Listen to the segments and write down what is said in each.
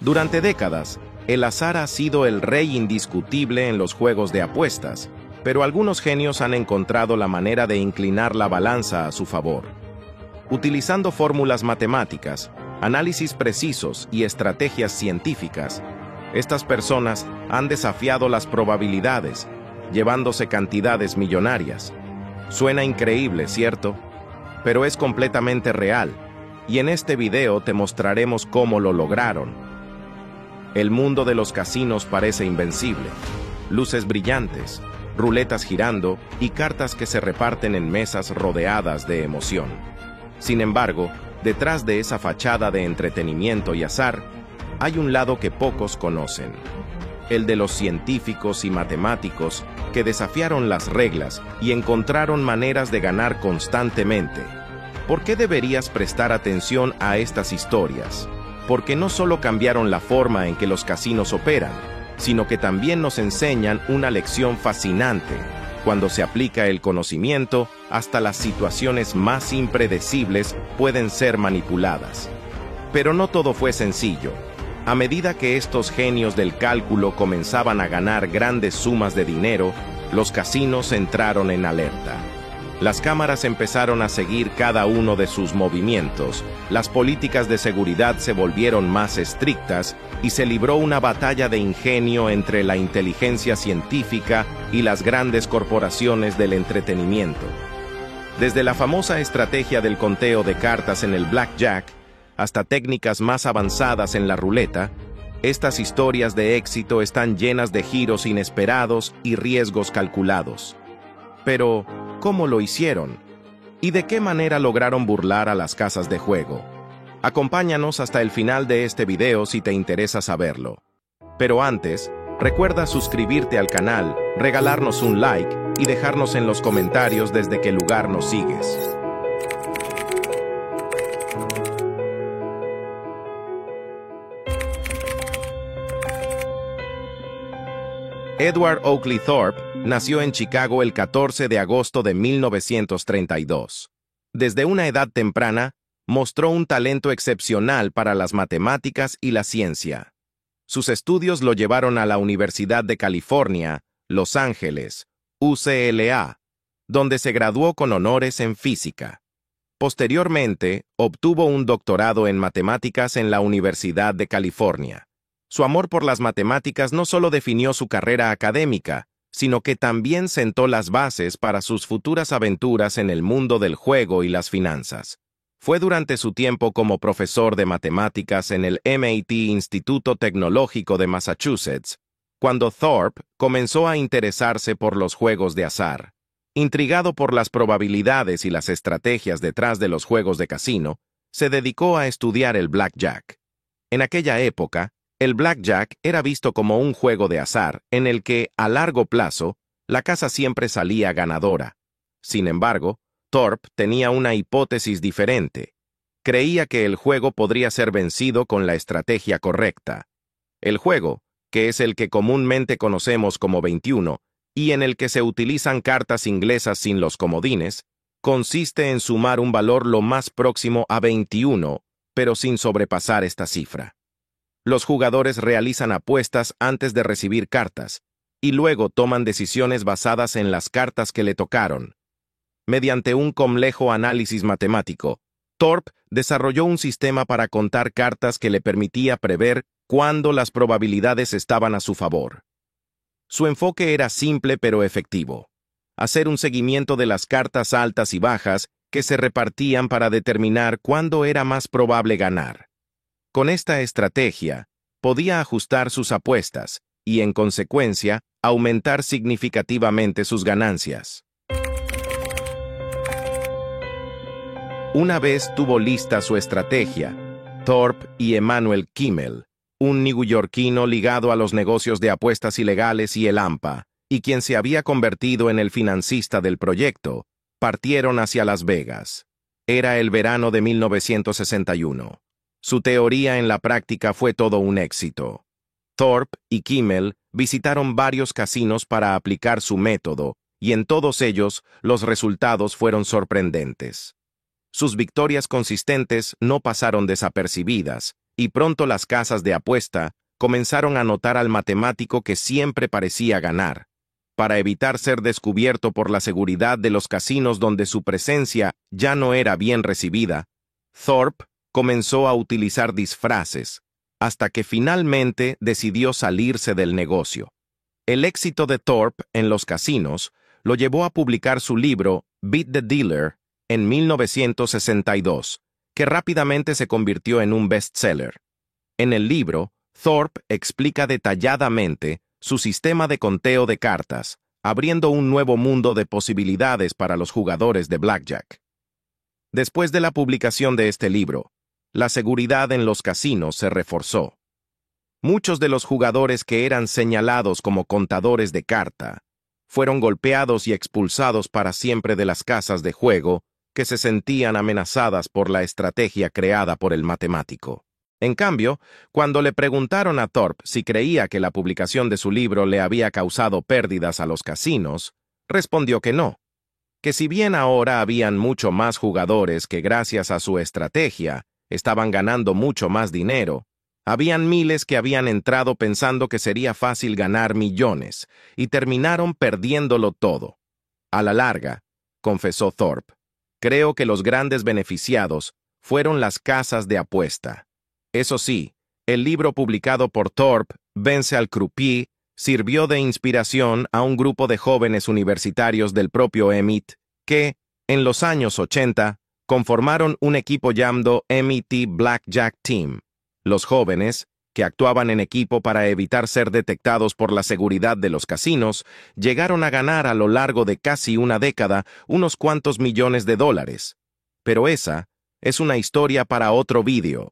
Durante décadas, el azar ha sido el rey indiscutible en los juegos de apuestas, pero algunos genios han encontrado la manera de inclinar la balanza a su favor. Utilizando fórmulas matemáticas, análisis precisos y estrategias científicas, estas personas han desafiado las probabilidades, llevándose cantidades millonarias. Suena increíble, ¿cierto? Pero es completamente real, y en este video te mostraremos cómo lo lograron. El mundo de los casinos parece invencible. Luces brillantes, ruletas girando y cartas que se reparten en mesas rodeadas de emoción. Sin embargo, detrás de esa fachada de entretenimiento y azar, hay un lado que pocos conocen. El de los científicos y matemáticos que desafiaron las reglas y encontraron maneras de ganar constantemente. ¿Por qué deberías prestar atención a estas historias? Porque no solo cambiaron la forma en que los casinos operan, sino que también nos enseñan una lección fascinante cuando se aplica el conocimiento, hasta las situaciones más impredecibles pueden ser manipuladas. Pero no todo fue sencillo. A medida que estos genios del cálculo comenzaban a ganar grandes sumas de dinero, los casinos entraron en alerta. Las cámaras empezaron a seguir cada uno de sus movimientos, las políticas de seguridad se volvieron más estrictas y se libró una batalla de ingenio entre la inteligencia científica y las grandes corporaciones del entretenimiento. Desde la famosa estrategia del conteo de cartas en el blackjack hasta técnicas más avanzadas en la ruleta, estas historias de éxito están llenas de giros inesperados y riesgos calculados. Pero, ¿cómo lo hicieron? ¿Y de qué manera lograron burlar a las casas de juego? Acompáñanos hasta el final de este video si te interesa saberlo. Pero antes, recuerda suscribirte al canal, regalarnos un like y dejarnos en los comentarios desde qué lugar nos sigues. Edward Oakley Thorpe nació en Chicago el 14 de agosto de 1932. Desde una edad temprana, mostró un talento excepcional para las matemáticas y la ciencia. Sus estudios lo llevaron a la Universidad de California, Los Ángeles, UCLA, donde se graduó con honores en física. Posteriormente, obtuvo un doctorado en matemáticas en la Universidad de California. Su amor por las matemáticas no solo definió su carrera académica, sino que también sentó las bases para sus futuras aventuras en el mundo del juego y las finanzas. Fue durante su tiempo como profesor de matemáticas en el MIT Instituto Tecnológico de Massachusetts, cuando Thorpe comenzó a interesarse por los juegos de azar. Intrigado por las probabilidades y las estrategias detrás de los juegos de casino, se dedicó a estudiar el blackjack. En aquella época, el blackjack era visto como un juego de azar en el que, a largo plazo, la casa siempre salía ganadora. Sin embargo, Thorpe tenía una hipótesis diferente. Creía que el juego podría ser vencido con la estrategia correcta. El juego, que es el que comúnmente conocemos como 21, y en el que se utilizan cartas inglesas sin los comodines, consiste en sumar un valor lo más próximo a 21, pero sin sobrepasar esta cifra. Los jugadores realizan apuestas antes de recibir cartas, y luego toman decisiones basadas en las cartas que le tocaron. Mediante un complejo análisis matemático, Thorpe desarrolló un sistema para contar cartas que le permitía prever cuándo las probabilidades estaban a su favor. Su enfoque era simple pero efectivo: hacer un seguimiento de las cartas altas y bajas que se repartían para determinar cuándo era más probable ganar. Con esta estrategia, podía ajustar sus apuestas y, en consecuencia, aumentar significativamente sus ganancias. Una vez tuvo lista su estrategia, Thorpe y Emanuel Kimmel, un neoyorquino ligado a los negocios de apuestas ilegales y el AMPA, y quien se había convertido en el financista del proyecto, partieron hacia Las Vegas. Era el verano de 1961. Su teoría en la práctica fue todo un éxito. Thorpe y Kimmel visitaron varios casinos para aplicar su método, y en todos ellos los resultados fueron sorprendentes. Sus victorias consistentes no pasaron desapercibidas, y pronto las casas de apuesta comenzaron a notar al matemático que siempre parecía ganar. Para evitar ser descubierto por la seguridad de los casinos donde su presencia ya no era bien recibida, Thorpe comenzó a utilizar disfraces, hasta que finalmente decidió salirse del negocio. El éxito de Thorpe en los casinos lo llevó a publicar su libro Beat the Dealer en 1962, que rápidamente se convirtió en un bestseller. En el libro, Thorpe explica detalladamente su sistema de conteo de cartas, abriendo un nuevo mundo de posibilidades para los jugadores de blackjack. Después de la publicación de este libro, la seguridad en los casinos se reforzó. Muchos de los jugadores que eran señalados como contadores de carta fueron golpeados y expulsados para siempre de las casas de juego que se sentían amenazadas por la estrategia creada por el matemático. En cambio, cuando le preguntaron a Thorpe si creía que la publicación de su libro le había causado pérdidas a los casinos, respondió que no, que si bien ahora habían mucho más jugadores que gracias a su estrategia estaban ganando mucho más dinero, habían miles que habían entrado pensando que sería fácil ganar millones y terminaron perdiéndolo todo. A la larga, confesó Thorpe, creo que los grandes beneficiados fueron las casas de apuesta. Eso sí, el libro publicado por Thorpe, Vence al Croupier, sirvió de inspiración a un grupo de jóvenes universitarios del propio MIT que, en los años 80, conformaron un equipo llamado MIT Blackjack Team. Los jóvenes, que actuaban en equipo para evitar ser detectados por la seguridad de los casinos, llegaron a ganar a lo largo de casi una década unos cuantos millones de dólares. Pero esa es una historia para otro vídeo.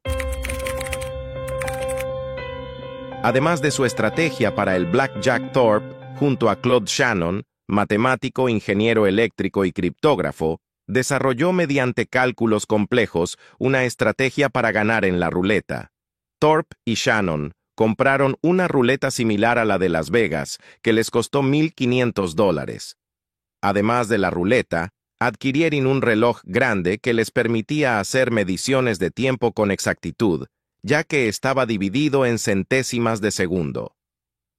Además de su estrategia para el blackjack, Thorpe, junto a Claude Shannon, matemático, ingeniero eléctrico y criptógrafo, desarrolló mediante cálculos complejos una estrategia para ganar en la ruleta. Thorpe y Shannon compraron una ruleta similar a la de Las Vegas, que les costó $1,500. Además de la ruleta, adquirieron un reloj grande que les permitía hacer mediciones de tiempo con exactitud, ya que estaba dividido en centésimas de segundo.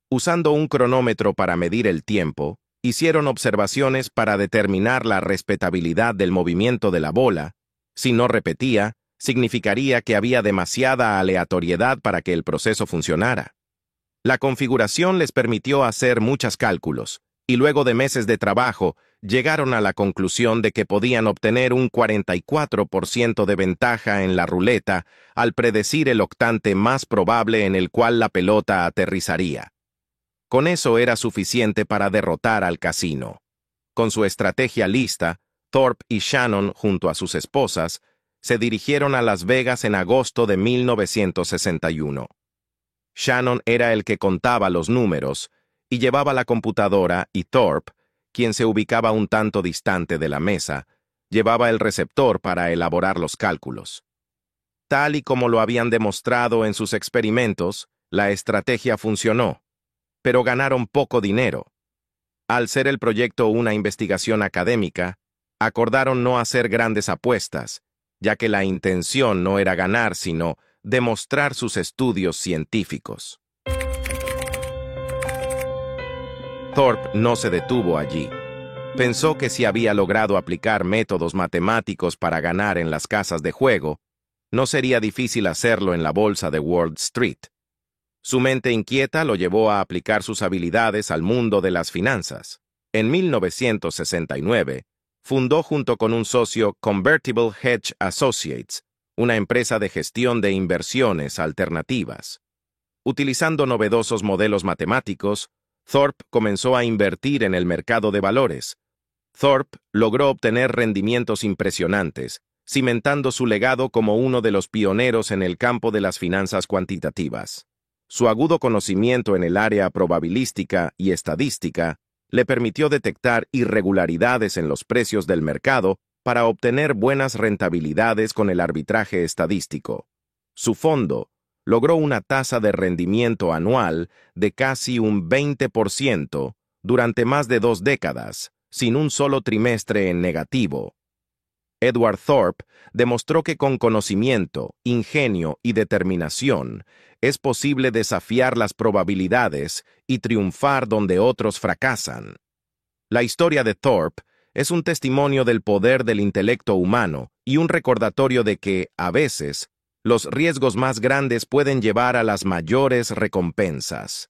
Usando un cronómetro para medir el tiempo, hicieron observaciones para determinar la respetabilidad del movimiento de la bola. Si no repetía, significaría que había demasiada aleatoriedad para que el proceso funcionara. La configuración les permitió hacer muchos cálculos, y luego de meses de trabajo, llegaron a la conclusión de que podían obtener un 44% de ventaja en la ruleta al predecir el octante más probable en el cual la pelota aterrizaría. Con eso era suficiente para derrotar al casino. Con su estrategia lista, Thorpe y Shannon, junto a sus esposas, se dirigieron a Las Vegas en agosto de 1961. Shannon era el que contaba los números y llevaba la computadora, y Thorpe, quien se ubicaba un tanto distante de la mesa, llevaba el receptor para elaborar los cálculos. Tal y como lo habían demostrado en sus experimentos, la estrategia funcionó, pero ganaron poco dinero. Al ser el proyecto una investigación académica, acordaron no hacer grandes apuestas, ya que la intención no era ganar, sino demostrar sus estudios científicos. Thorpe no se detuvo allí. Pensó que si había logrado aplicar métodos matemáticos para ganar en las casas de juego, no sería difícil hacerlo en la bolsa de Wall Street. Su mente inquieta lo llevó a aplicar sus habilidades al mundo de las finanzas. En 1969, fundó junto con un socio Convertible Hedge Associates, una empresa de gestión de inversiones alternativas. Utilizando novedosos modelos matemáticos, Thorpe comenzó a invertir en el mercado de valores. Thorpe logró obtener rendimientos impresionantes, cimentando su legado como uno de los pioneros en el campo de las finanzas cuantitativas. Su agudo conocimiento en el área probabilística y estadística le permitió detectar irregularidades en los precios del mercado para obtener buenas rentabilidades con el arbitraje estadístico. Su fondo logró una tasa de rendimiento anual de casi un 20% durante más de 2 décadas, sin un solo trimestre en negativo. Edward Thorp, demostró que con conocimiento, ingenio y determinación es posible desafiar las probabilidades y triunfar donde otros fracasan. La historia de Thorp es un testimonio del poder del intelecto humano y un recordatorio de que, a veces, los riesgos más grandes pueden llevar a las mayores recompensas.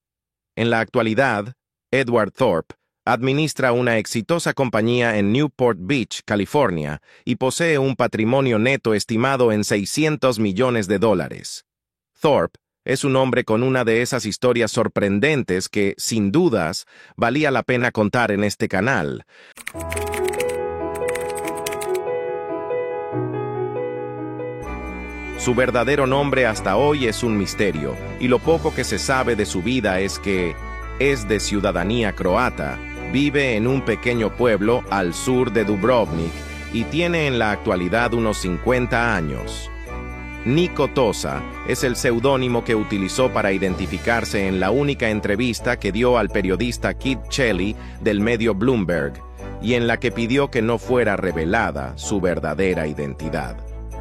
En la actualidad, Edward Thorp administra una exitosa compañía en Newport Beach, California, y posee un patrimonio neto estimado en $600 millones. Thorp es un hombre con una de esas historias sorprendentes que, sin dudas, valía la pena contar en este canal. Su verdadero nombre hasta hoy es un misterio, y lo poco que se sabe de su vida es que es de ciudadanía croata, vive en un pequeño pueblo al sur de Dubrovnik y tiene en la actualidad unos 50 años. Niko Tosa es el seudónimo que utilizó para identificarse en la única entrevista que dio al periodista Kid Shelley del medio Bloomberg, y en la que pidió que no fuera revelada su verdadera identidad.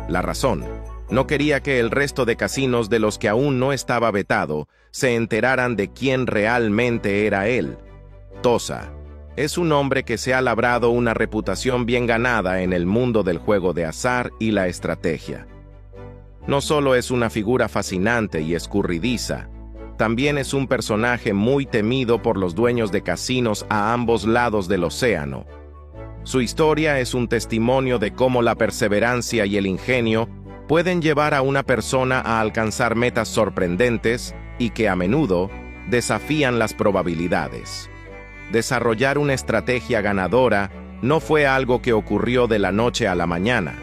La razón: no quería que el resto de casinos de los que aún no estaba vetado se enteraran de quién realmente era él. Tosa es un hombre que se ha labrado una reputación bien ganada en el mundo del juego de azar y la estrategia. No solo es una figura fascinante y escurridiza, también es un personaje muy temido por los dueños de casinos a ambos lados del océano. Su historia es un testimonio de cómo la perseverancia y el ingenio pueden llevar a una persona a alcanzar metas sorprendentes y que a menudo desafían las probabilidades. Desarrollar una estrategia ganadora no fue algo que ocurrió de la noche a la mañana.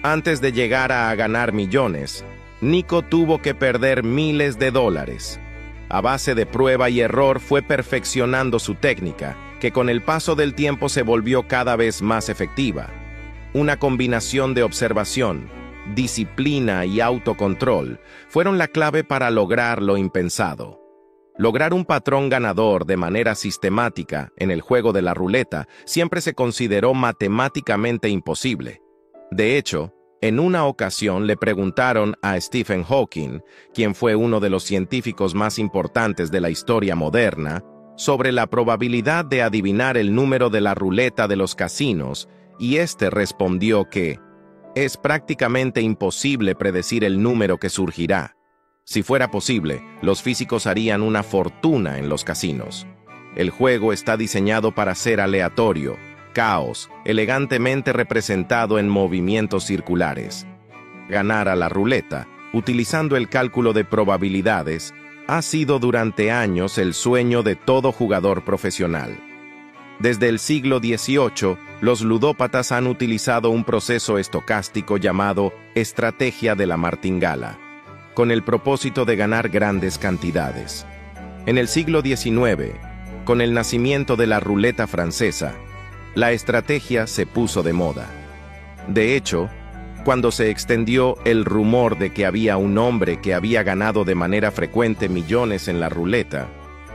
Antes de llegar a ganar millones, Niko tuvo que perder miles de dólares. A base de prueba y error fue perfeccionando su técnica, que con el paso del tiempo se volvió cada vez más efectiva. Una combinación de observación, disciplina y autocontrol fueron la clave para lograr lo impensado. Lograr un patrón ganador de manera sistemática en el juego de la ruleta siempre se consideró matemáticamente imposible. De hecho, en una ocasión le preguntaron a Stephen Hawking, quien fue uno de los científicos más importantes de la historia moderna, sobre la probabilidad de adivinar el número de la ruleta de los casinos, y éste respondió que es prácticamente imposible predecir el número que surgirá. Si fuera posible, los físicos harían una fortuna en los casinos. El juego está diseñado para ser aleatorio, caos, elegantemente representado en movimientos circulares. Ganar a la ruleta, utilizando el cálculo de probabilidades, ha sido durante años el sueño de todo jugador profesional. Desde el siglo XVIII, los ludópatas han utilizado un proceso estocástico llamado estrategia de la martingala, con el propósito de ganar grandes cantidades. En el siglo XIX, con el nacimiento de la ruleta francesa, la estrategia se puso de moda. De hecho, cuando se extendió el rumor de que había un hombre que había ganado de manera frecuente millones en la ruleta,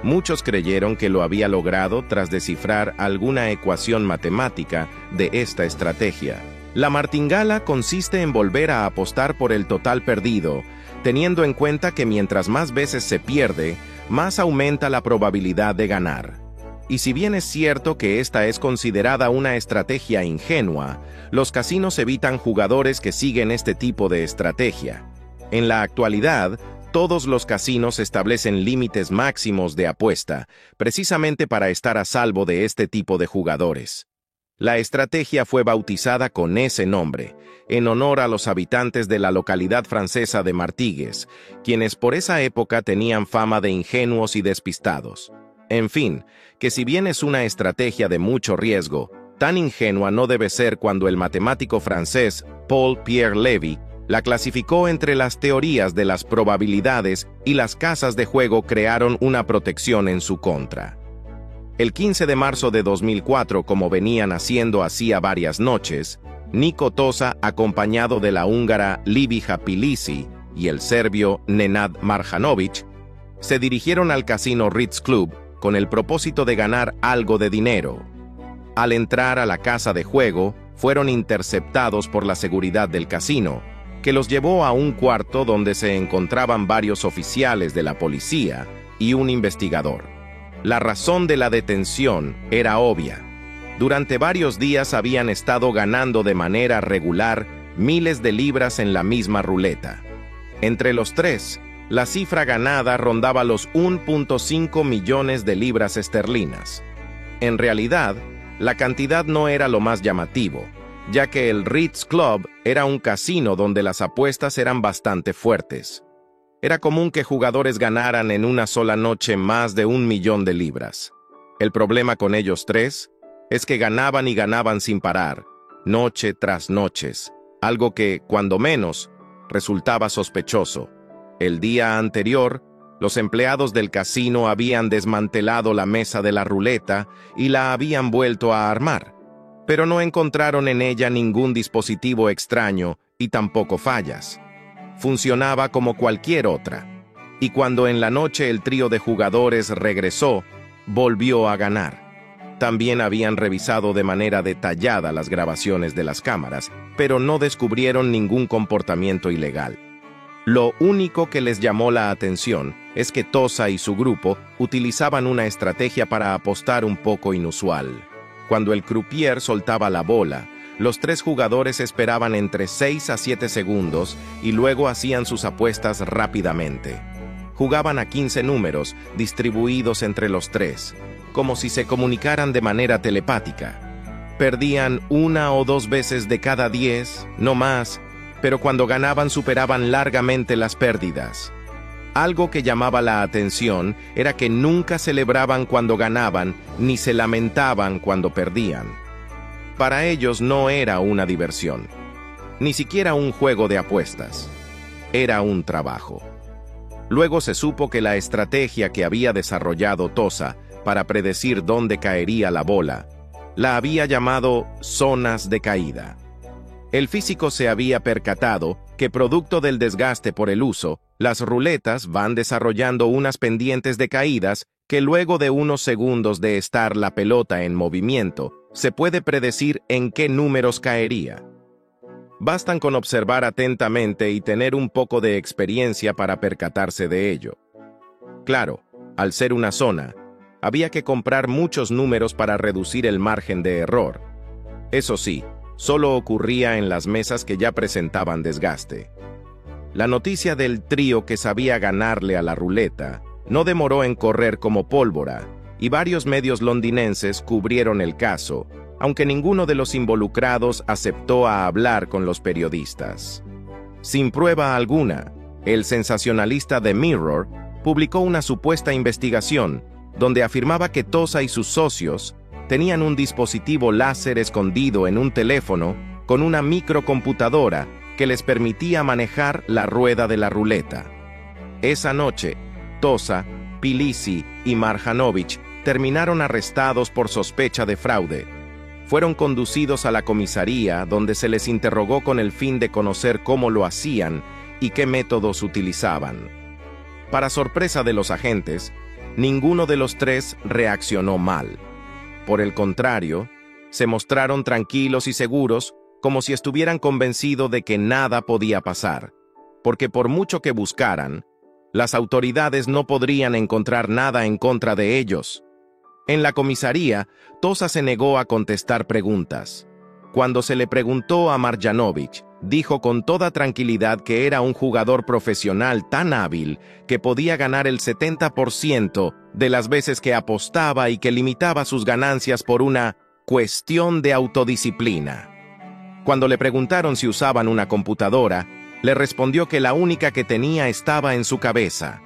muchos creyeron que lo había logrado tras descifrar alguna ecuación matemática de esta estrategia. La martingala consiste en volver a apostar por el total perdido, teniendo en cuenta que mientras más veces se pierde, más aumenta la probabilidad de ganar. Y si bien es cierto que esta es considerada una estrategia ingenua, los casinos evitan jugadores que siguen este tipo de estrategia. En la actualidad, todos los casinos establecen límites máximos de apuesta, precisamente para estar a salvo de este tipo de jugadores. La estrategia fue bautizada con ese nombre, en honor a los habitantes de la localidad francesa de Martigues, quienes por esa época tenían fama de ingenuos y despistados. En fin, que si bien es una estrategia de mucho riesgo, tan ingenua no debe ser cuando el matemático francés Paul Pierre Lévy la clasificó entre las teorías de las probabilidades y las casas de juego crearon una protección en su contra. El 15 de marzo de 2004, como venían haciendo hacía varias noches, Niko Tosa, acompañado de la húngara Libiha Pilisi y el serbio Nenad Marjanovic, se dirigieron al casino Ritz Club con el propósito de ganar algo de dinero. Al entrar a la casa de juego, fueron interceptados por la seguridad del casino, que los llevó a un cuarto donde se encontraban varios oficiales de la policía y un investigador. La razón de la detención era obvia. Durante varios días habían estado ganando de manera regular miles de libras en la misma ruleta. Entre los tres, la cifra ganada rondaba los 1.5 millones de libras esterlinas. En realidad, la cantidad no era lo más llamativo, ya que el Ritz Club era un casino donde las apuestas eran bastante fuertes. Era común que jugadores ganaran en una sola noche más de 1 millón de libras. El problema con ellos tres es que ganaban y ganaban sin parar, noche tras noche, algo que, cuando menos, resultaba sospechoso. El día anterior, los empleados del casino habían desmantelado la mesa de la ruleta y la habían vuelto a armar, pero no encontraron en ella ningún dispositivo extraño y tampoco fallas. Funcionaba como cualquier otra, y cuando en la noche el trío de jugadores regresó, volvió a ganar. También habían revisado de manera detallada las grabaciones de las cámaras, pero no descubrieron ningún comportamiento ilegal. Lo único que les llamó la atención es que Tosa y su grupo utilizaban una estrategia para apostar un poco inusual. Cuando el croupier soltaba la bola, los tres jugadores esperaban entre 6 a 7 segundos y luego hacían sus apuestas rápidamente. Jugaban a 15 números distribuidos entre los tres, como si se comunicaran de manera telepática. Perdían 1 o 2 veces de cada 10, no más, pero cuando ganaban superaban largamente las pérdidas. Algo que llamaba la atención era que nunca celebraban cuando ganaban ni se lamentaban cuando perdían. Para ellos no era una diversión, ni siquiera un juego de apuestas. Era un trabajo. Luego se supo que la estrategia que había desarrollado Tosa para predecir dónde caería la bola, la había llamado zonas de caída. El físico se había percatado que, producto del desgaste por el uso, las ruletas van desarrollando unas pendientes de caídas que luego de unos segundos de estar la pelota en movimiento, se puede predecir en qué números caería. Bastan con observar atentamente y tener un poco de experiencia para percatarse de ello. Claro, al ser una zona, había que comprar muchos números para reducir el margen de error. Eso sí, solo ocurría en las mesas que ya presentaban desgaste. La noticia del trío que sabía ganarle a la ruleta no demoró en correr como pólvora, y varios medios londinenses cubrieron el caso, aunque ninguno de los involucrados aceptó a hablar con los periodistas. Sin prueba alguna, el sensacionalista The Mirror publicó una supuesta investigación donde afirmaba que Tosa y sus socios tenían un dispositivo láser escondido en un teléfono con una microcomputadora que les permitía manejar la rueda de la ruleta. Esa noche, Tosa, Pilisi y Marjanovic terminaron arrestados por sospecha de fraude. Fueron conducidos a la comisaría donde se les interrogó con el fin de conocer cómo lo hacían y qué métodos utilizaban. Para sorpresa de los agentes, ninguno de los tres reaccionó mal. Por el contrario, se mostraron tranquilos y seguros, como si estuvieran convencidos de que nada podía pasar, porque por mucho que buscaran, las autoridades no podrían encontrar nada en contra de ellos. En la comisaría, Tosa se negó a contestar preguntas. Cuando se le preguntó a Marjanovic, dijo con toda tranquilidad que era un jugador profesional tan hábil que podía ganar el 70% de las veces que apostaba y que limitaba sus ganancias por una cuestión de autodisciplina. Cuando le preguntaron si usaban una computadora, le respondió que la única que tenía estaba en su cabeza.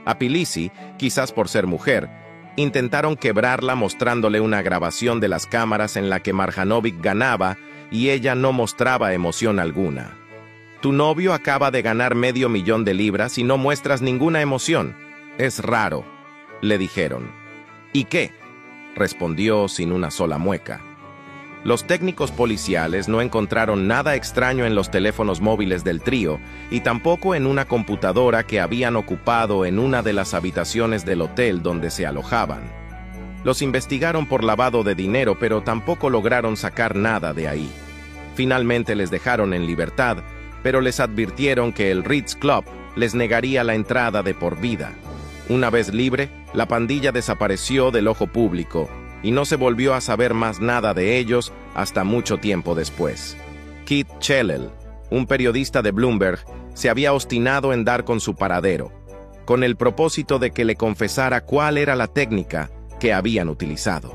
A Pilisi, quizás por ser mujer, intentaron quebrarla mostrándole una grabación de las cámaras en la que Marjanovic ganaba y ella no mostraba emoción alguna. Tu novio acaba de ganar $500,000 de libras y no muestras ninguna emoción. Es raro, le dijeron. ¿Y qué?, respondió sin una sola mueca. Los técnicos policiales no encontraron nada extraño en los teléfonos móviles del trío y tampoco en una computadora que habían ocupado en una de las habitaciones del hotel donde se alojaban. Los investigaron por lavado de dinero, pero tampoco lograron sacar nada de ahí. Finalmente les dejaron en libertad, pero les advirtieron que el Ritz Club les negaría la entrada de por vida. Una vez libre, la pandilla desapareció del ojo público y no se volvió a saber más nada de ellos hasta mucho tiempo después. Keith Chelel, un periodista de Bloomberg, se había obstinado en dar con su paradero, con el propósito de que le confesara cuál era la técnica que habían utilizado.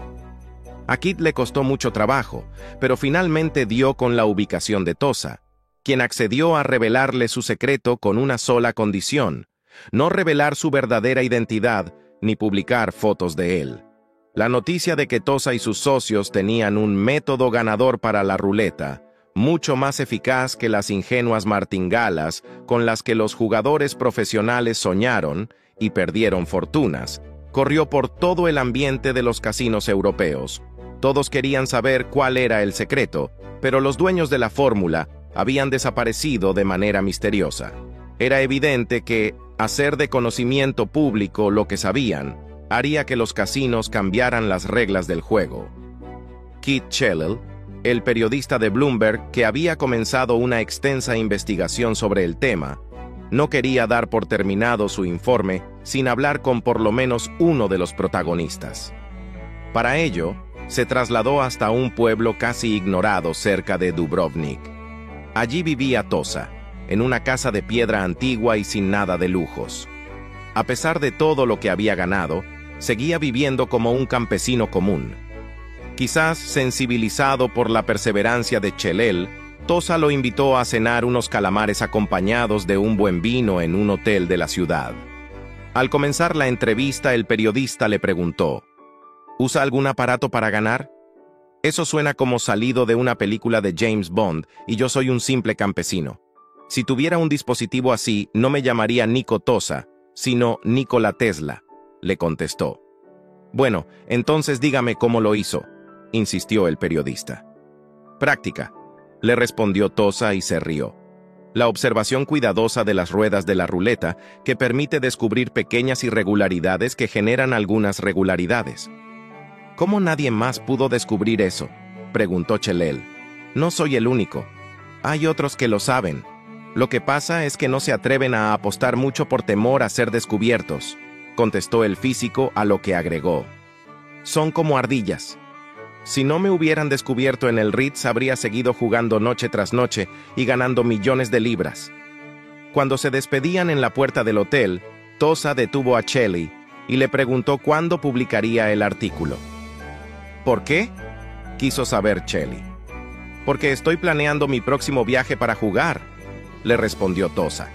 A Keith le costó mucho trabajo, pero finalmente dio con la ubicación de Tosa, quien accedió a revelarle su secreto con una sola condición: no revelar su verdadera identidad ni publicar fotos de él. La noticia de que Tosa y sus socios tenían un método ganador para la ruleta, mucho más eficaz que las ingenuas martingalas con las que los jugadores profesionales soñaron y perdieron fortunas, corrió por todo el ambiente de los casinos europeos. Todos querían saber cuál era el secreto, pero los dueños de la fórmula habían desaparecido de manera misteriosa. Era evidente que hacer de conocimiento público lo que sabían haría que los casinos cambiaran las reglas del juego. Keith Chelel, el periodista de Bloomberg que había comenzado una extensa investigación sobre el tema, no quería dar por terminado su informe sin hablar con por lo menos uno de los protagonistas. Para ello, se trasladó hasta un pueblo casi ignorado cerca de Dubrovnik. Allí vivía Tosa, en una casa de piedra antigua y sin nada de lujos. A pesar de todo lo que había ganado, seguía viviendo como un campesino común. Quizás sensibilizado por la perseverancia de Chelel, Tosa lo invitó a cenar unos calamares acompañados de un buen vino en un hotel de la ciudad. Al comenzar la entrevista, el periodista le preguntó: ¿usa algún aparato para ganar? Eso suena como salido de una película de James Bond, y yo soy un simple campesino. Si tuviera un dispositivo así, no me llamaría Nico Tosa, sino Nikola Tesla, le contestó. Bueno, entonces dígame cómo lo hizo, insistió el periodista. Práctica, le respondió Tosa y se rió. La observación cuidadosa de las ruedas de la ruleta que permite descubrir pequeñas irregularidades que generan algunas regularidades. ¿Cómo nadie más pudo descubrir eso?, preguntó Chelel. No soy el único. Hay otros que lo saben. Lo que pasa es que no se atreven a apostar mucho por temor a ser descubiertos, contestó el físico, a lo que agregó: son como ardillas. Si no me hubieran descubierto en el Ritz, habría seguido jugando noche tras noche y ganando millones de libras. Cuando se despedían en la puerta del hotel, Tosa detuvo a Chelel y le preguntó cuándo publicaría el artículo. ¿Por qué?, quiso saber Chelel. Porque estoy planeando mi próximo viaje para jugar, le respondió Tosa.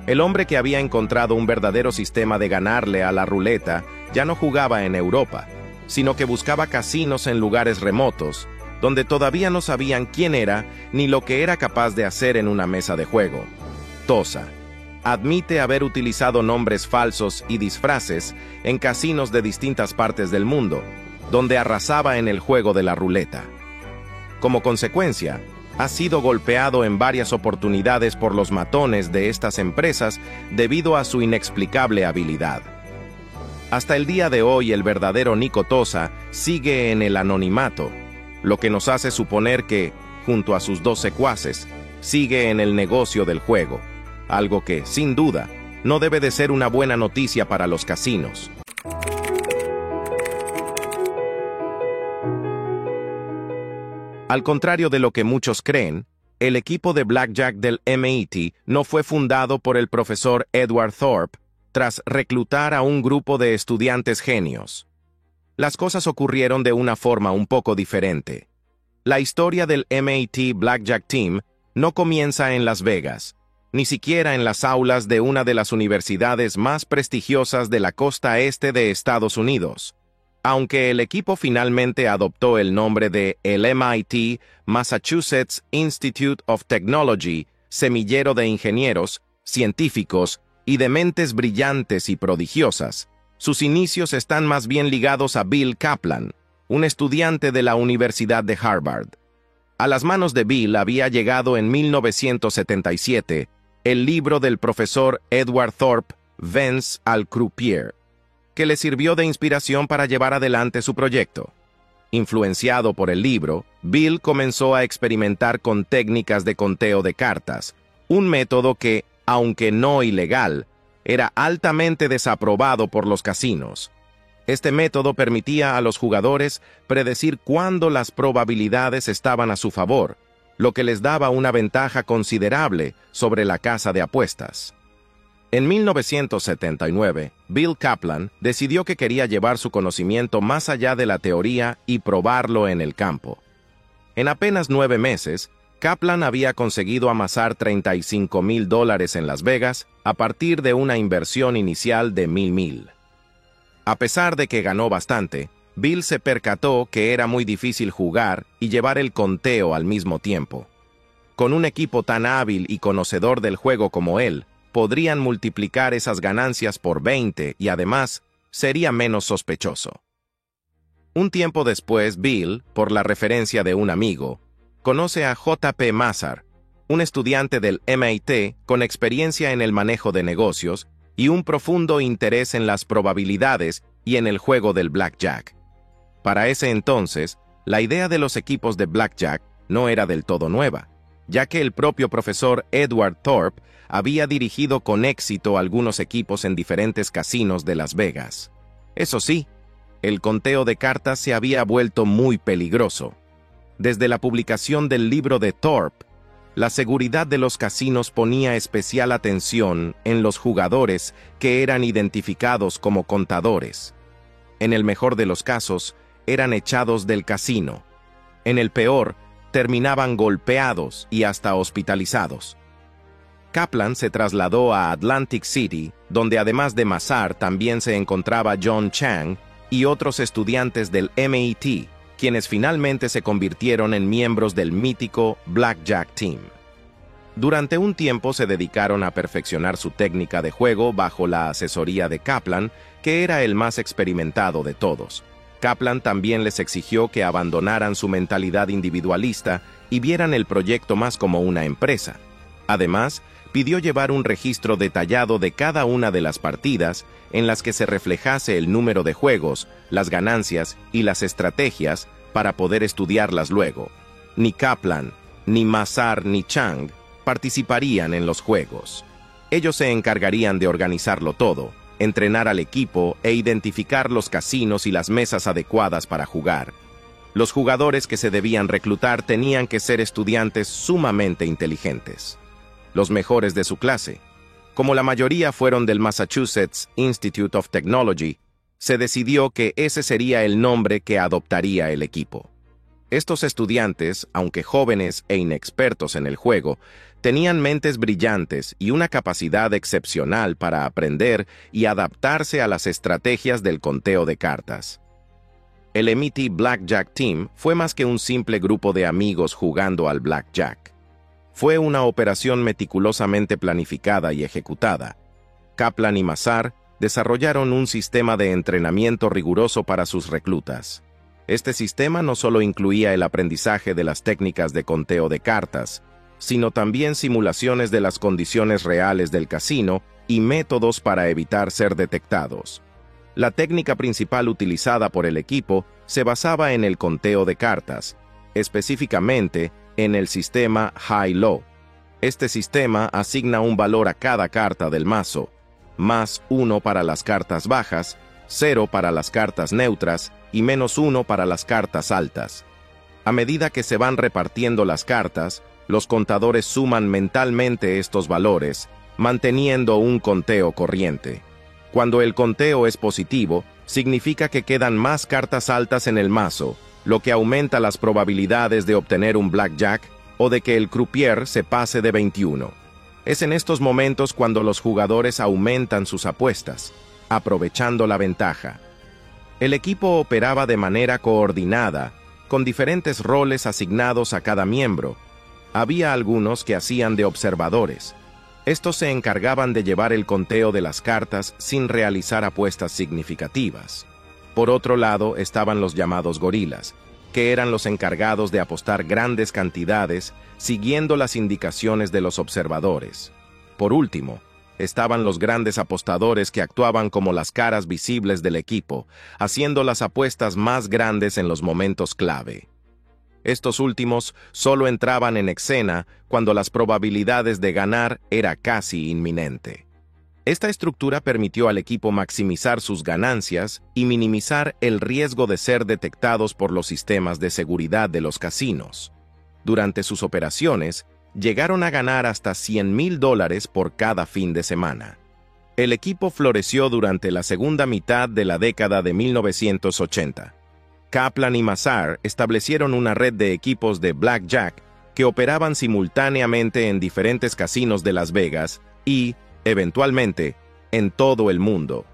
El hombre, que había encontrado un verdadero sistema de ganarle a la ruleta, ya no jugaba en Europa, sino que buscaba casinos en lugares remotos, donde todavía no sabían quién era ni lo que era capaz de hacer en una mesa de juego. Tosa admite haber utilizado nombres falsos y disfraces en casinos de distintas partes del mundo, donde arrasaba en el juego de la ruleta. Como consecuencia, ha sido golpeado en varias oportunidades por los matones de estas empresas debido a su inexplicable habilidad. Hasta el día de hoy, el verdadero Nico Tosa sigue en el anonimato, lo que nos hace suponer que, junto a sus dos secuaces, sigue en el negocio del juego, algo que, sin duda, no debe de ser una buena noticia para los casinos. Al contrario de lo que muchos creen, el equipo de Blackjack del MIT no fue fundado por el profesor Edward Thorp tras reclutar a un grupo de estudiantes genios. Las cosas ocurrieron de una forma un poco diferente. La historia del MIT Blackjack Team no comienza en Las Vegas, ni siquiera en las aulas de una de las universidades más prestigiosas de la costa este de Estados Unidos. Aunque el equipo finalmente adoptó el nombre de el MIT, Massachusetts Institute of Technology, semillero de ingenieros, científicos y de mentes brillantes y prodigiosas, sus inicios están más bien ligados a Bill Kaplan, un estudiante de la Universidad de Harvard. A las manos de Bill había llegado en 1977 el libro del profesor Edward Thorp, Vence al Croupier, que le sirvió de inspiración para llevar adelante su proyecto. Influenciado por el libro, Bill comenzó a experimentar con técnicas de conteo de cartas, un método que, aunque no ilegal, era altamente desaprobado por los casinos. Este método permitía a los jugadores predecir cuándo las probabilidades estaban a su favor, lo que les daba una ventaja considerable sobre la casa de apuestas. En 1979, Bill Kaplan decidió que quería llevar su conocimiento más allá de la teoría y probarlo en el campo. En apenas 9 meses, Kaplan había conseguido amasar $35,000 en Las Vegas a partir de una inversión inicial de $1,000. A pesar de que ganó bastante, Bill se percató que era muy difícil jugar y llevar el conteo al mismo tiempo. Con un equipo tan hábil y conocedor del juego como él, podrían multiplicar esas ganancias por 20 y además sería menos sospechoso. Un tiempo después, Bill, por la referencia de un amigo, conoce a J.P. Mazar, un estudiante del MIT con experiencia en el manejo de negocios y un profundo interés en las probabilidades y en el juego del blackjack. Para ese entonces, la idea de los equipos de blackjack no era del todo nueva, ya que el propio profesor Edward Thorpe había dirigido con éxito algunos equipos en diferentes casinos de Las Vegas. Eso sí, el conteo de cartas se había vuelto muy peligroso. Desde la publicación del libro de Thorpe, la seguridad de los casinos ponía especial atención en los jugadores que eran identificados como contadores. En el mejor de los casos, eran echados del casino. En el peor, terminaban golpeados y hasta hospitalizados. Kaplan se trasladó a Atlantic City, donde además de Mazar también se encontraba John Chang y otros estudiantes del MIT, quienes finalmente se convirtieron en miembros del mítico Blackjack Team. Durante un tiempo se dedicaron a perfeccionar su técnica de juego bajo la asesoría de Kaplan, que era el más experimentado de todos. Kaplan también les exigió que abandonaran su mentalidad individualista y vieran el proyecto más como una empresa. Además, pidió llevar un registro detallado de cada una de las partidas en las que se reflejase el número de juegos, las ganancias y las estrategias para poder estudiarlas luego. Ni Kaplan, ni Mazar, ni Chang participarían en los juegos. Ellos se encargarían de organizarlo todo, entrenar al equipo e identificar los casinos y las mesas adecuadas para jugar. Los jugadores que se debían reclutar tenían que ser estudiantes sumamente inteligentes, los mejores de su clase. Como la mayoría fueron del Massachusetts Institute of Technology, se decidió que ese sería el nombre que adoptaría el equipo. Estos estudiantes, aunque jóvenes e inexpertos en el juego, tenían mentes brillantes y una capacidad excepcional para aprender y adaptarse a las estrategias del conteo de cartas. El MIT Blackjack Team fue más que un simple grupo de amigos jugando al blackjack. Fue una operación meticulosamente planificada y ejecutada. Kaplan y Mazar desarrollaron un sistema de entrenamiento riguroso para sus reclutas. Este sistema no solo incluía el aprendizaje de las técnicas de conteo de cartas, sino también simulaciones de las condiciones reales del casino y métodos para evitar ser detectados. La técnica principal utilizada por el equipo se basaba en el conteo de cartas, específicamente en el sistema High-Low. Este sistema asigna un valor a cada carta del mazo, +1 para las cartas bajas, 0 para las cartas neutras y -1 para las cartas altas. A medida que se van repartiendo las cartas, los contadores suman mentalmente estos valores, manteniendo un conteo corriente. Cuando el conteo es positivo, significa que quedan más cartas altas en el mazo, lo que aumenta las probabilidades de obtener un blackjack o de que el croupier se pase de 21. Es en estos momentos cuando los jugadores aumentan sus apuestas, aprovechando la ventaja. El equipo operaba de manera coordinada, con diferentes roles asignados a cada miembro. Había algunos que hacían de observadores. Estos se encargaban de llevar el conteo de las cartas sin realizar apuestas significativas. Por otro lado estaban los llamados gorilas, que eran los encargados de apostar grandes cantidades siguiendo las indicaciones de los observadores. Por último, estaban los grandes apostadores que actuaban como las caras visibles del equipo, haciendo las apuestas más grandes en los momentos clave. Estos últimos solo entraban en escena cuando las probabilidades de ganar era casi inminente. Esta estructura permitió al equipo maximizar sus ganancias y minimizar el riesgo de ser detectados por los sistemas de seguridad de los casinos. Durante sus operaciones, llegaron a ganar hasta $100,000 por cada fin de semana. El equipo floreció durante la segunda mitad de la década de 1980. Kaplan y Mazar establecieron una red de equipos de blackjack que operaban simultáneamente en diferentes casinos de Las Vegas y, eventualmente, en todo el mundo.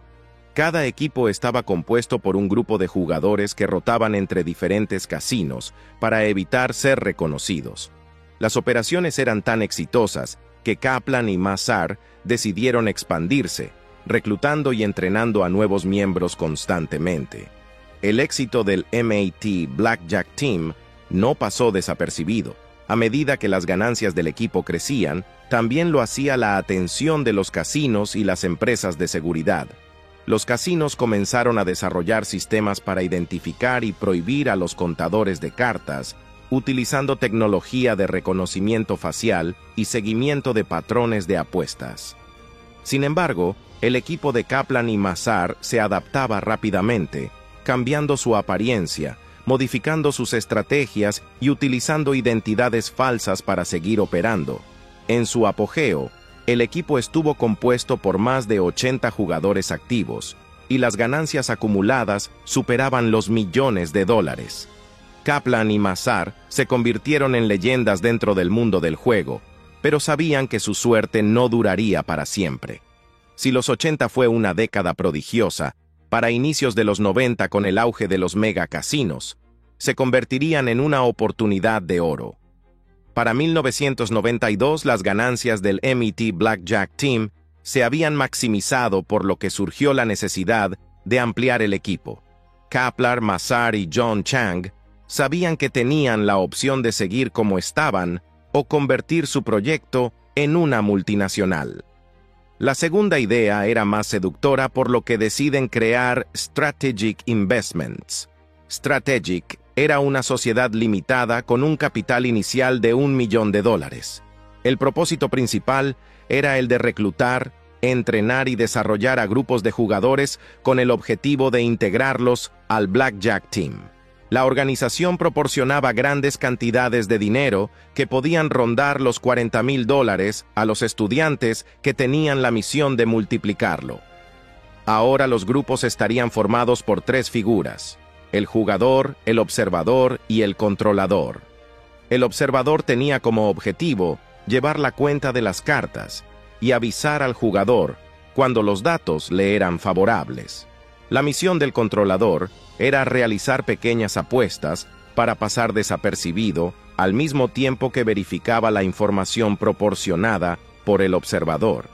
Cada equipo estaba compuesto por un grupo de jugadores que rotaban entre diferentes casinos para evitar ser reconocidos. Las operaciones eran tan exitosas que Kaplan y Mazar decidieron expandirse, reclutando y entrenando a nuevos miembros constantemente. El éxito del MAT Blackjack Team no pasó desapercibido. A medida que las ganancias del equipo crecían, también lo hacía la atención de los casinos y las empresas de seguridad. Los casinos comenzaron a desarrollar sistemas para identificar y prohibir a los contadores de cartas, utilizando tecnología de reconocimiento facial y seguimiento de patrones de apuestas. Sin embargo, el equipo de Kaplan y Mazar se adaptaba rápidamente, cambiando su apariencia, modificando sus estrategias y utilizando identidades falsas para seguir operando. En su apogeo, el equipo estuvo compuesto por más de 80 jugadores activos, y las ganancias acumuladas superaban los millones de dólares. Kaplan y Mazar se convirtieron en leyendas dentro del mundo del juego, pero sabían que su suerte no duraría para siempre. Si los 80 fue una década prodigiosa, para inicios de los 90 con el auge de los megacasinos, se convertirían en una oportunidad de oro. Para 1992 las ganancias del MAT Blackjack Team se habían maximizado, por lo que surgió la necesidad de ampliar el equipo. Kaplan, Mazar y John Chang sabían que tenían la opción de seguir como estaban o convertir su proyecto en una multinacional. La segunda idea era más seductora, por lo que deciden crear Strategic Investments. Strategic era una sociedad limitada con un capital inicial de $1 millón. El propósito principal era el de reclutar, entrenar y desarrollar a grupos de jugadores con el objetivo de integrarlos al Blackjack Team. La organización proporcionaba grandes cantidades de dinero que podían rondar los $40,000 a los estudiantes que tenían la misión de multiplicarlo. Ahora los grupos estarían formados por 3 figuras: el jugador, el observador y el controlador. El observador tenía como objetivo llevar la cuenta de las cartas y avisar al jugador cuando los datos le eran favorables. La misión del controlador era realizar pequeñas apuestas para pasar desapercibido, al mismo tiempo que verificaba la información proporcionada por el observador.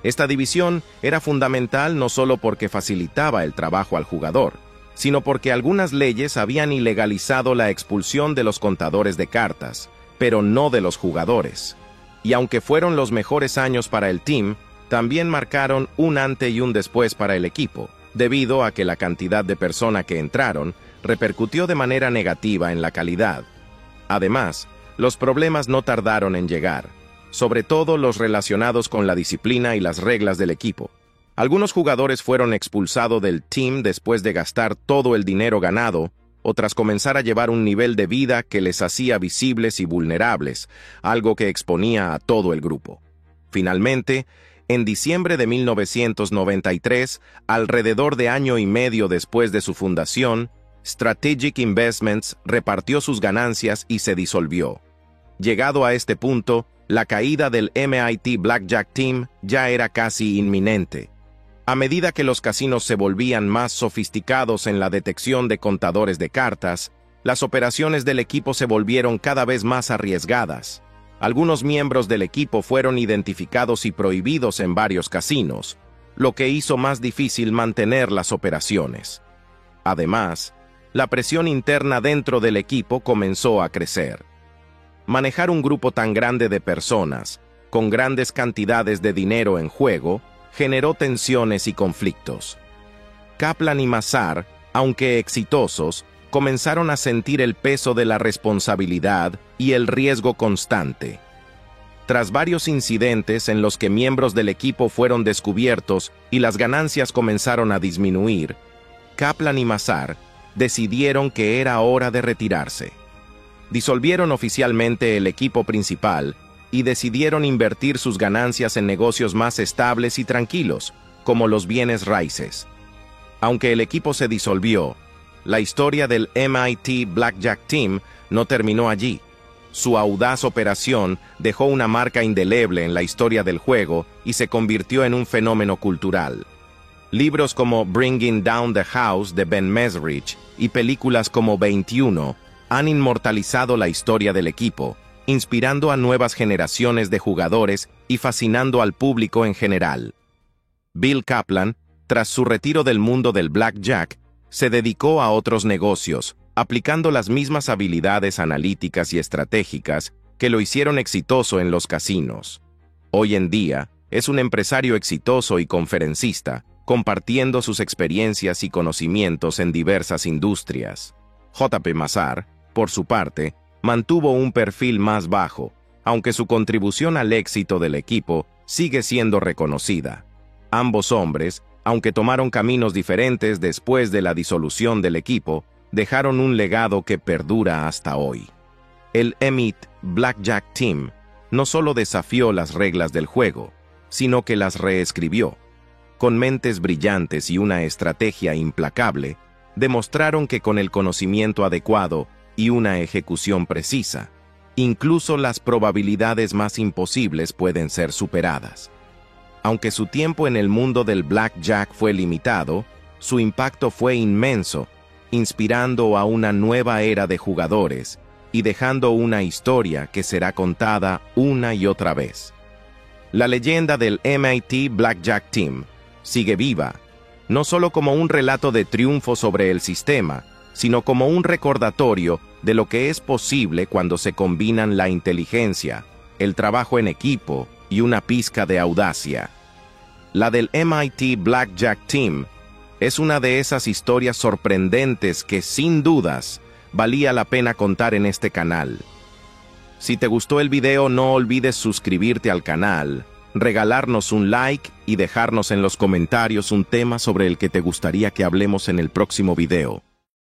Esta división era fundamental no solo porque facilitaba el trabajo al jugador, sino porque algunas leyes habían ilegalizado la expulsión de los contadores de cartas, pero no de los jugadores. Y aunque fueron los mejores años para el team, también marcaron un antes y un después para el equipo, debido a que la cantidad de personas que entraron repercutió de manera negativa en la calidad. Además, los problemas no tardaron en llegar, sobre todo los relacionados con la disciplina y las reglas del equipo. Algunos jugadores fueron expulsados del team después de gastar todo el dinero ganado o tras comenzar a llevar un nivel de vida que les hacía visibles y vulnerables, algo que exponía a todo el grupo. Finalmente, en diciembre de 1993, alrededor de año y medio después de su fundación, Strategic Investments repartió sus ganancias y se disolvió. Llegado a este punto, la caída del MAT Blackjack Team ya era casi inminente. A medida que los casinos se volvían más sofisticados en la detección de contadores de cartas, las operaciones del equipo se volvieron cada vez más arriesgadas. Algunos miembros del equipo fueron identificados y prohibidos en varios casinos, lo que hizo más difícil mantener las operaciones. Además, la presión interna dentro del equipo comenzó a crecer. Manejar un grupo tan grande de personas, con grandes cantidades de dinero en juego, generó tensiones y conflictos. Kaplan y Mazar, aunque exitosos, comenzaron a sentir el peso de la responsabilidad y el riesgo constante. Tras varios incidentes en los que miembros del equipo fueron descubiertos y las ganancias comenzaron a disminuir, Kaplan y Mazar decidieron que era hora de retirarse. Disolvieron oficialmente el equipo principal y decidieron invertir sus ganancias en negocios más estables y tranquilos, como los bienes raíces. Aunque el equipo se disolvió, la historia del MIT Blackjack Team no terminó allí. Su audaz operación dejó una marca indeleble en la historia del juego y se convirtió en un fenómeno cultural. Libros como Bringing Down the House de Ben Mesrich y películas como 21 han inmortalizado la historia del equipo, inspirando a nuevas generaciones de jugadores y fascinando al público en general. Bill Kaplan, tras su retiro del mundo del blackjack, se dedicó a otros negocios, aplicando las mismas habilidades analíticas y estratégicas que lo hicieron exitoso en los casinos. Hoy en día, es un empresario exitoso y conferencista, compartiendo sus experiencias y conocimientos en diversas industrias. J.P. Mazar, por su parte, mantuvo un perfil más bajo, aunque su contribución al éxito del equipo sigue siendo reconocida. Ambos hombres, aunque tomaron caminos diferentes después de la disolución del equipo, dejaron un legado que perdura hasta hoy. El MIT Blackjack Team no solo desafió las reglas del juego, sino que las reescribió. Con mentes brillantes y una estrategia implacable, demostraron que con el conocimiento adecuado y una ejecución precisa, incluso las probabilidades más imposibles pueden ser superadas. Aunque su tiempo en el mundo del blackjack fue limitado, su impacto fue inmenso, inspirando a una nueva era de jugadores y dejando una historia que será contada una y otra vez. La leyenda del MIT Blackjack Team sigue viva, no solo como un relato de triunfo sobre el sistema, sino como un recordatorio de lo que es posible cuando se combinan la inteligencia, el trabajo en equipo y una pizca de audacia. La del MIT Blackjack Team es una de esas historias sorprendentes que, sin dudas, valía la pena contar en este canal. Si te gustó el video, no olvides suscribirte al canal, regalarnos un like y dejarnos en los comentarios un tema sobre el que te gustaría que hablemos en el próximo video.